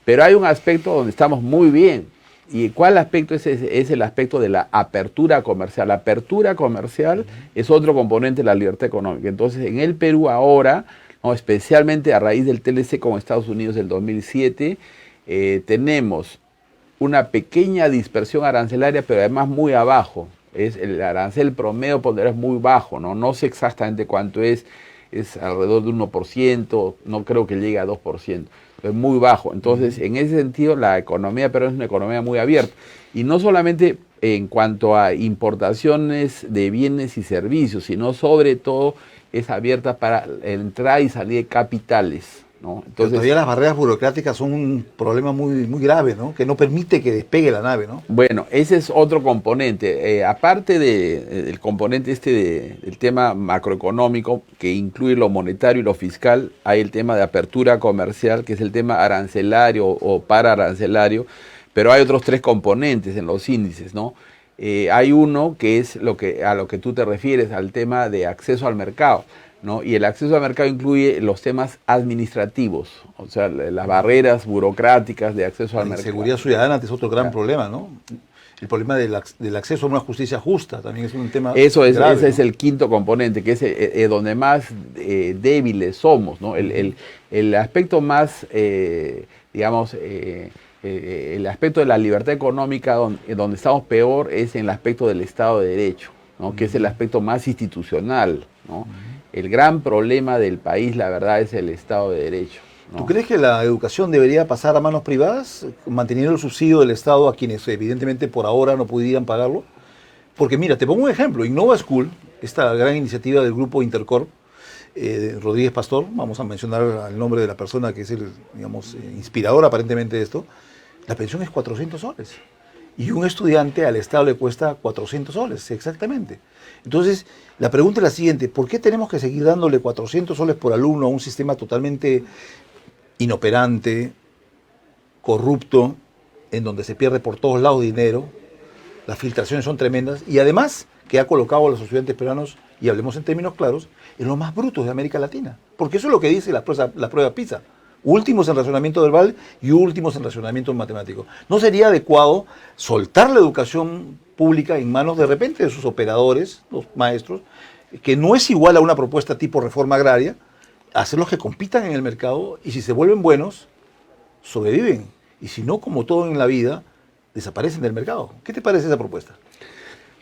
Pero hay un aspecto donde estamos muy bien. ¿Y cuál aspecto es ese? Es el aspecto de la apertura comercial. La apertura comercial es otro componente de la libertad económica. Entonces, en el Perú ahora, ¿no?, especialmente a raíz del TLC con Estados Unidos del 2007, tenemos una pequeña dispersión arancelaria, pero además muy abajo. El arancel promedio ponderal es muy bajo, ¿no? No sé exactamente cuánto es alrededor de 1%, no creo que llegue a 2%, es muy bajo. Entonces, en ese sentido, la economía peruana es una economía muy abierta. Y no solamente en cuanto a importaciones de bienes y servicios, sino sobre todo es abierta para entrar y salir de capitales, ¿no? Entonces, todavía las barreras burocráticas son un problema muy, muy grave, ¿no? Que no permite que despegue la nave, ¿no? Bueno, ese es otro componente. Aparte del componente del tema macroeconómico, que incluye lo monetario y lo fiscal, hay el tema de apertura comercial, que es el tema arancelario o paraarancelario, pero hay otros 3 componentes en los índices, ¿no? Hay uno que es a lo que tú te refieres, al tema de acceso al mercado, ¿no? Y el acceso al mercado incluye los temas administrativos, o sea, las barreras burocráticas de acceso al mercado. La seguridad ciudadana es otro gran problema, ¿no? El problema del acceso a una justicia justa también es un tema grave, ese ¿no? es el quinto componente, que es donde más débiles somos, ¿no? El aspecto más, digamos, el aspecto de la libertad económica donde estamos peor es en el aspecto del Estado de Derecho, ¿no? Que es el aspecto más institucional, ¿no? El gran problema del país, la verdad, es el Estado de Derecho, ¿no? ¿Tú crees que la educación debería pasar a manos privadas, manteniendo el subsidio del Estado a quienes evidentemente por ahora no pudieran pagarlo? Porque mira, te pongo un ejemplo. Innova School, esta gran iniciativa del grupo Intercorp, Rodríguez Pastor, vamos a mencionar el nombre de la persona que es el, digamos, inspirador aparentemente de esto, la pensión es 400 soles. Y un estudiante al Estado le cuesta 400 soles, exactamente. Entonces, la pregunta es la siguiente: ¿por qué tenemos que seguir dándole 400 soles por alumno a un sistema totalmente inoperante, corrupto, en donde se pierde por todos lados dinero, las filtraciones son tremendas, y además que ha colocado a los estudiantes peruanos, y hablemos en términos claros, en los más brutos de América Latina? Porque eso es lo que dice la prueba PISA. Últimos en razonamiento verbal y últimos en razonamiento matemático. ¿No sería adecuado soltar la educación pública en manos de repente de sus operadores, los maestros, que no es igual a una propuesta tipo reforma agraria, hacerlos que compitan en el mercado y si se vuelven buenos, sobreviven? Y si no, como todo en la vida, desaparecen del mercado. ¿Qué te parece esa propuesta?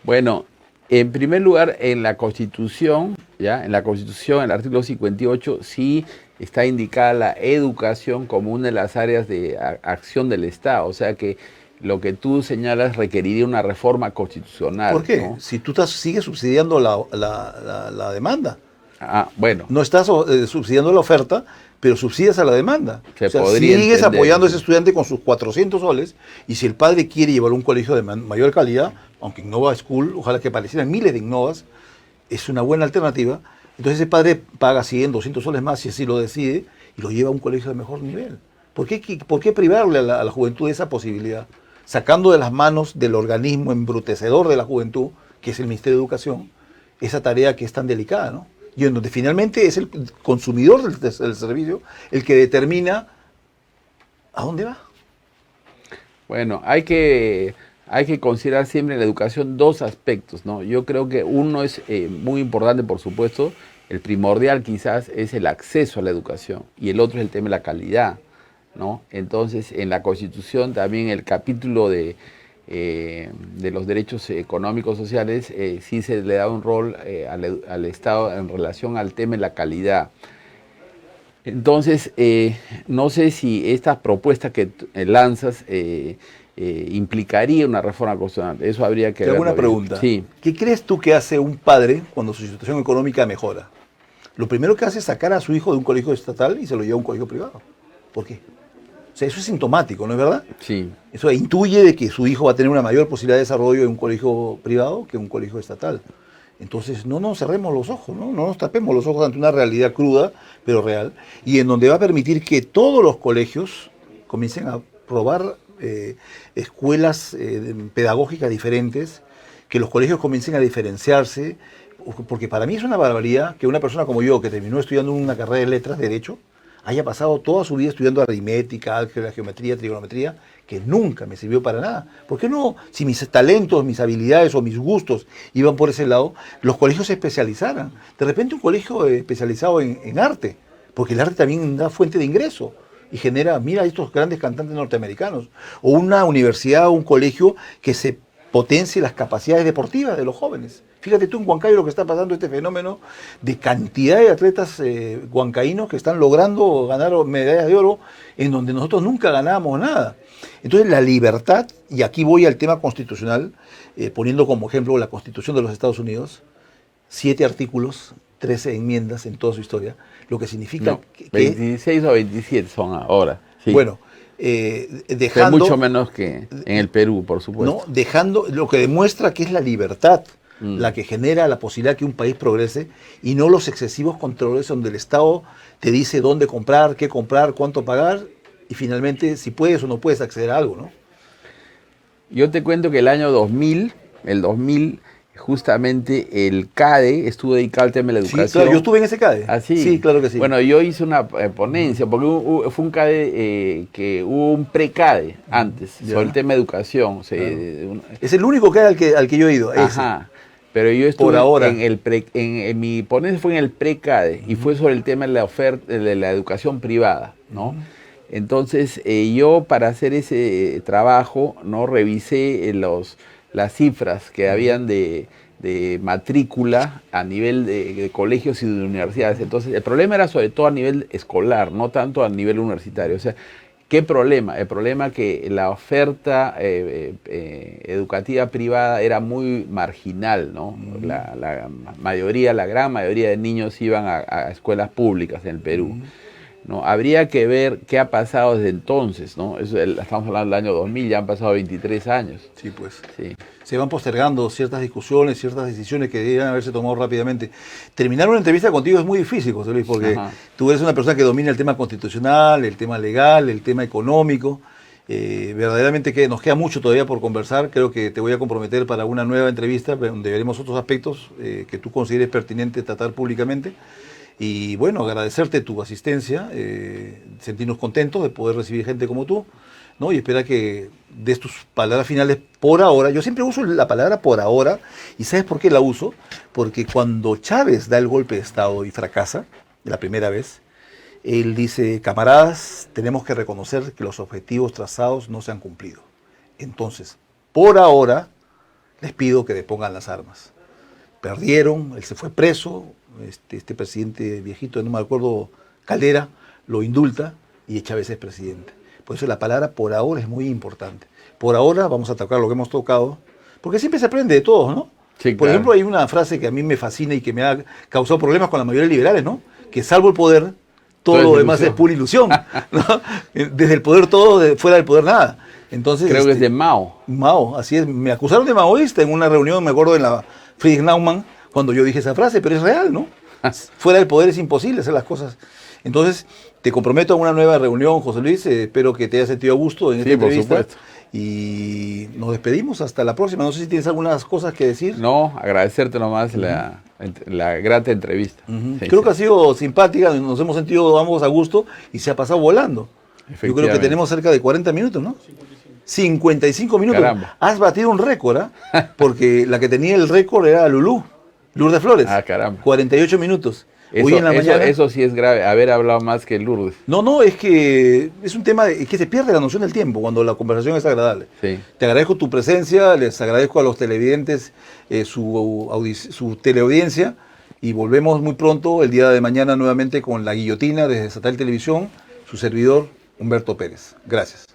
Bueno, en primer lugar, en la Constitución, ¿ya? En la Constitución, en el artículo 58, sí está indicada la educación como una de las áreas de acción del Estado. O sea que lo que tú señalas requeriría una reforma constitucional. ¿Por qué? ¿No? Si tú sigues subsidiando la demanda. Bueno. No estás subsidiando la oferta, pero subsidias a la demanda. Se O sea, podría sigues entender. apoyando a ese estudiante con sus 400 soles, y si el padre quiere llevar a un colegio de mayor calidad, aunque Innova School, ojalá que aparecieran miles de Innovas, es una buena alternativa. Entonces ese padre paga 100, 200 soles más, si así lo decide, y lo lleva a un colegio de mejor nivel. ¿Por qué privarle a la juventud de esa posibilidad? Sacando de las manos del organismo embrutecedor de la juventud, que es el Ministerio de Educación, esa tarea que es tan delicada, ¿no? Y en donde finalmente es el consumidor del servicio el que determina a dónde va. Bueno, hay que considerar siempre en la educación dos aspectos, ¿no? Yo creo que uno es muy importante, por supuesto, el primordial quizás es el acceso a la educación, y el otro es el tema de la calidad, ¿no? Entonces, en la Constitución también el capítulo de los derechos económicos sociales sí se le da un rol al Estado en relación al tema de la calidad. Entonces, no sé si esta propuesta que lanzas implicaría una reforma constitucional. Eso habría que Te hago verlo una bien. pregunta. Sí. ¿Qué crees tú que hace un padre cuando su situación económica mejora? Lo primero que hace es sacar a su hijo de un colegio estatal y se lo lleva a un colegio privado. ¿Por qué? O sea, eso es sintomático, ¿no es verdad? Sí. Eso intuye de que su hijo va a tener una mayor posibilidad de desarrollo en un colegio privado que en un colegio estatal. Entonces, no nos cerremos los ojos, ¿no? No nos tapemos los ojos ante una realidad cruda, pero real, y en donde va a permitir que todos los colegios comiencen a probar escuelas pedagógicas diferentes, que los colegios comiencen a diferenciarse, porque para mí es una barbaridad que una persona como yo, que terminó estudiando una carrera de letras, derecho, haya pasado toda su vida estudiando aritmética, álgebra, geometría, trigonometría, que nunca me sirvió para nada. ¿Por qué no, si mis talentos, mis habilidades o mis gustos iban por ese lado, los colegios se especializaran? De repente un colegio especializado en arte, porque el arte también da fuente de ingreso y genera, mira, estos grandes cantantes norteamericanos. O una universidad o un colegio que se potencie las capacidades deportivas de los jóvenes. Fíjate tú en Huancayo lo que está pasando, este fenómeno de cantidad de atletas huancaínos que están logrando ganar medallas de oro en donde nosotros nunca ganábamos nada. Entonces la libertad, y aquí voy al tema constitucional, poniendo como ejemplo la Constitución de los Estados Unidos, 7 artículos, 13 enmiendas en toda su historia, lo que significa No, 26 o 27 son ahora. Sí. Bueno, Pero dejando... mucho menos que en el Perú, por supuesto. ¿no? Dejando lo que demuestra que es la libertad la que genera la posibilidad que un país progrese, y no los excesivos controles donde el Estado te dice dónde comprar, qué comprar, cuánto pagar, y finalmente si puedes o no puedes acceder a algo, ¿no? Yo te cuento que el año 2000, justamente el CADE estuvo dedicado al tema de la Sí, educación. claro, yo estuve en ese CADE. Así. Sí, claro que sí. Bueno, yo hice una ponencia, porque fue un CADE que hubo un pre-CADE antes, Ya. sobre el tema de educación. Es el único CADE al que yo he ido. Ese. Ajá. Pero yo estuve Por ahora. en mi ponencia fue en el pre-CADE y fue sobre el tema de la oferta de la educación privada, ¿no? Entonces, yo para hacer ese trabajo, ¿no? Revisé las cifras que habían de matrícula a nivel de colegios y de universidades. Entonces, el problema era sobre todo a nivel escolar, no tanto a nivel universitario. O sea, ¿qué problema? El problema que la oferta educativa privada era muy marginal, ¿no? La gran mayoría de niños iban a escuelas públicas en el Perú. ¿No? Habría que ver qué ha pasado desde entonces, ¿no? Estamos hablando del año 2000, ya han pasado 23 años. Sí, pues. Sí. Se van postergando ciertas discusiones, ciertas decisiones que deberían haberse tomado rápidamente. Terminar una entrevista contigo es muy difícil, José Luis, porque Ajá. tú eres una persona que domina el tema constitucional, el tema legal, el tema económico. Verdaderamente que nos queda mucho todavía por conversar. Creo que te voy a comprometer para una nueva entrevista donde veremos otros aspectos que tú consideres pertinente tratar públicamente. Y bueno, agradecerte tu asistencia, sentirnos contentos de poder recibir gente como tú, ¿no? Y espera que des tus palabras finales por ahora. Yo siempre uso la palabra por ahora, y ¿sabes por qué la uso? Porque cuando Chávez da el golpe de Estado y fracasa, la primera vez, él dice: camaradas, tenemos que reconocer que los objetivos trazados no se han cumplido. Entonces, por ahora, les pido que depongan las armas. Perdieron, él se fue preso, este presidente viejito, no me acuerdo, Caldera, lo indulta y Chávez es presidente. Por eso la palabra por ahora es muy importante. Por ahora vamos a tocar lo que hemos tocado, porque siempre se aprende de todos, ¿no? Sí, Por claro. ejemplo, hay una frase que a mí me fascina y que me ha causado problemas con la mayoría de liberales, ¿no? Que salvo el poder, todo Todo lo es demás ilusión. es pura ilusión. ¿No? Desde el poder todo, fuera del poder nada. Entonces, Creo que es de Mao. Mao, así es. Me acusaron de maoísta en una reunión, me acuerdo, en la Friedrich Naumann, cuando yo dije esa frase, pero es real, ¿no? Fuera del poder es imposible hacer las cosas. Entonces, te comprometo a una nueva reunión, José Luis. Espero que te haya sentido a gusto en Sí, esta por entrevista. supuesto. Y nos despedimos hasta la próxima. No sé si tienes algunas cosas que decir. No, agradecerte nomás la grata entrevista. Ujú. Sí, Creo sí. que ha sido simpática, nos hemos sentido ambos a gusto y se ha pasado volando. Yo creo que Efectivamente. tenemos cerca de 40 minutos, ¿no? 55 minutos. Caramba. Has batido un récord, ¿ah? Porque la que tenía el récord era Lulú, Lourdes Flores. Ah, caramba. 48 minutos. Eso, Hoy en la mañana. eso sí es grave, haber hablado más que Lourdes. No, es que es un tema es que se pierde la noción del tiempo cuando la conversación es agradable. Sí. Te agradezco tu presencia, les agradezco a los televidentes su teleaudiencia y volvemos muy pronto el día de mañana nuevamente con La Guillotina desde Estatal Televisión, su servidor Humberto Pérez. Gracias.